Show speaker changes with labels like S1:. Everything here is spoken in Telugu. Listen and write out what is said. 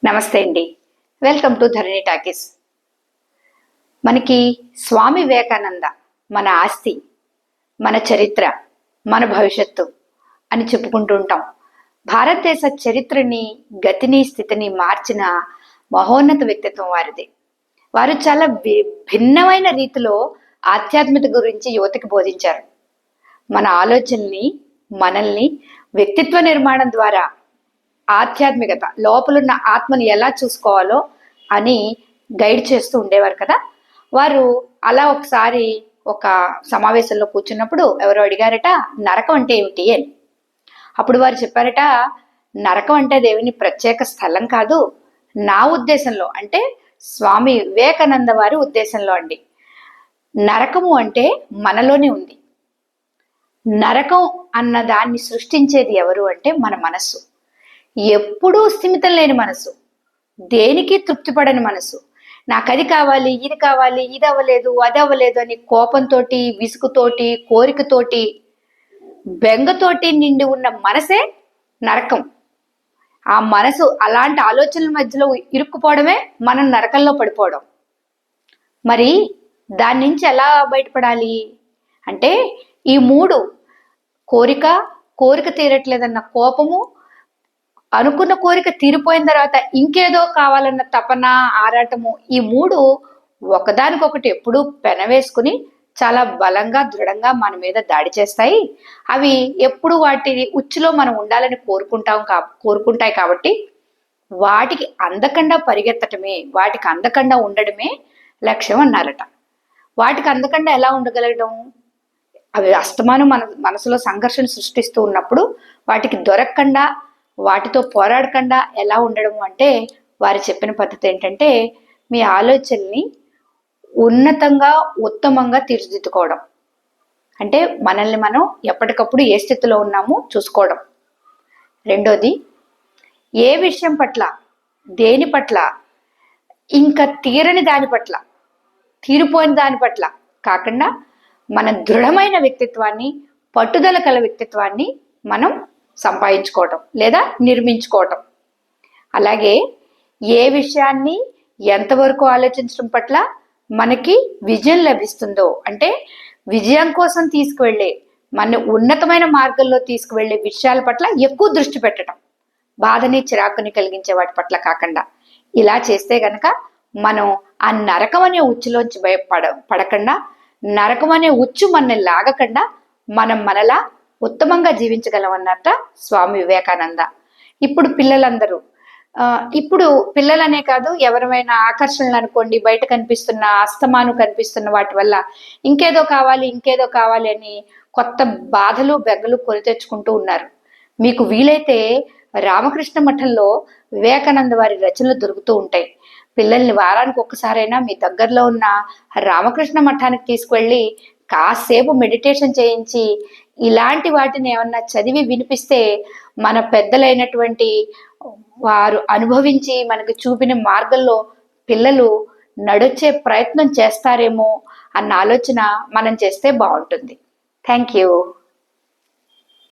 S1: నమస్తే అండి. Welcome to Dharani talkies. మనకి స్వామి వివేకానంద మన ఆస్తి, మన చరిత్ర, మన భవిష్యత్తు అని చెప్పుకుంటూ ఉంటాం. భారతదేశ చరిత్రని, గతిని, స్థితిని మార్చిన మహోన్నత వ్యక్తిత్వం వారిది. వారు చాలా భిన్నమైన రీతిలో ఆధ్యాత్మికత గురించి యువతకి బోధించారు. మన ఆలోచనల్ని, మనల్ని వ్యక్తిత్వ నిర్మాణం ద్వారా ఆధ్యాత్మికత, లోపలున్న ఆత్మని ఎలా చూసుకోవాలో అని గైడ్ చేస్తూ ఉండేవారు కదా. వారు అలా ఒకసారి ఒక సమావేశంలో కూర్చున్నప్పుడు ఎవరో అడిగారట, నరకం అంటే ఏమిటి అని. అప్పుడు వారు చెప్పారట, నరకం అంటే దేవుని ప్రత్యేక స్థలం కాదు. నా ఉద్దేశంలో, అంటే స్వామి వివేకానంద వారి ఉద్దేశంలో అండి, నరకము అంటే మనలోనే ఉంది. నరకం అన్న దాన్ని సృష్టించేది ఎవరు అంటే మన మనస్సు. ఎప్పుడూ స్థిమితం లేని మనసు, దేనికి తృప్తిపడని మనసు, నాకు అది కావాలి, ఇది కావాలి, ఇది అవ్వలేదు, అది అవ్వలేదు అని కోపంతోటి, విసుగుతోటి, కోరికతోటి, బెంగతోటి నిండి ఉన్న మనసే నరకం. ఆ మనసు అలాంటి ఆలోచనల మధ్యలో ఇరుక్కుపోవడమే మనం నరకంలో పడిపోవడం. మరి దాని నుంచి ఎలా బయటపడాలి అంటే, ఈ మూడు, కోరిక తీరట్లేదన్న కోపము, అనుకున్న కోరిక తీరిపోయిన తర్వాత ఇంకేదో కావాలన్న తపన, ఆరాటము, ఈ మూడు ఒకదానికొకటి ఎప్పుడూ పెనవేసుకుని చాలా బలంగా, దృఢంగా మన మీద దాడి చేస్తాయి. అవి ఎప్పుడు వాటి ఉచ్చులో మనం ఉండాలని కోరుకుంటాయి. కాబట్టి వాటికి అందకుండా పరిగెత్తటమే, వాటికి అందకుండా ఉండడమే లక్ష్యం అన్నారట. వాటికి అందకుండా ఎలా ఉండగలగడం? అవి అస్తమానం మన మనసులో సంఘర్షణ సృష్టిస్తూ ఉన్నప్పుడు వాటికి దొరకకుండా, వాటితో పోరాడకుండా ఎలా ఉండడం అంటే, వారు చెప్పిన పద్ధతి ఏంటంటే, మీ ఆలోచనల్ని ఉన్నతంగా, ఉత్తమంగా తీర్చిదిద్దుకోవడం. అంటే మనల్ని మనం ఎప్పటికప్పుడు ఏ స్థితిలో ఉన్నామో చూసుకోవడం. రెండోది, ఏ విషయం పట్ల, దేని పట్ల, ఇంకా తీరని దాని పట్ల, తీరిపోయిన దాని పట్ల కాకుండా మన దృఢమైన వ్యక్తిత్వాన్ని, పట్టుదల కల వ్యక్తిత్వాన్ని మనం సంపాదించుకోవటం లేదా నిర్మించుకోవటం. అలాగే ఏ విషయాన్ని ఎంతవరకు ఆలోచించడం పట్ల మనకి విజయం లభిస్తుందో, అంటే విజయం కోసం తీసుకువెళ్ళే, మన ఉన్నతమైన మార్గంలో తీసుకువెళ్ళే విషయాల పట్ల ఎక్కువ దృష్టి పెట్టడం, బాధని, చిరాకుని కలిగించే వాటి పట్ల కాకుండా. ఇలా చేస్తే గనక మనం ఆ నరకం అనే ఉచ్చులోంచి పడకుండా, నరకం అనే ఉచ్చు మనల్ని లాగకుండా మనం మనలా ఉత్తమంగా జీవించగలమన్నట్ట స్వామి వివేకానంద. ఇప్పుడు పిల్లలందరూ, ఇప్పుడు పిల్లలనే కాదు, ఎవరైనా ఆకర్షణలు అనుకోండి, బయట కనిపిస్తున్న, అస్తమాను కనిపిస్తున్న వాటి వల్ల ఇంకేదో కావాలి అని కొత్త బాధలు, బెంగలు కొని తెచ్చుకుంటూ ఉన్నారు. మీకు వీలైతే రామకృష్ణ మఠంలో వివేకానంద వారి రచనలు దొరుకుతూ ఉంటాయి. పిల్లల్ని వారానికి ఒక్కసారైనా మీ దగ్గరలో ఉన్న రామకృష్ణ మఠానికి తీసుకువెళ్ళి కాసేపు మెడిటేషన్ చేయించి ఇలాంటి వాటిని ఏమన్నా చదివి వినిపిస్తే, మన పెద్దలైనటువంటి వారు అనుభవించి మనకు చూపిన మార్గంలో పిల్లలు నడిచే ప్రయత్నం చేస్తారేమో అన్న ఆలోచన మనం చేస్తే బాగుంటుంది. Thank you.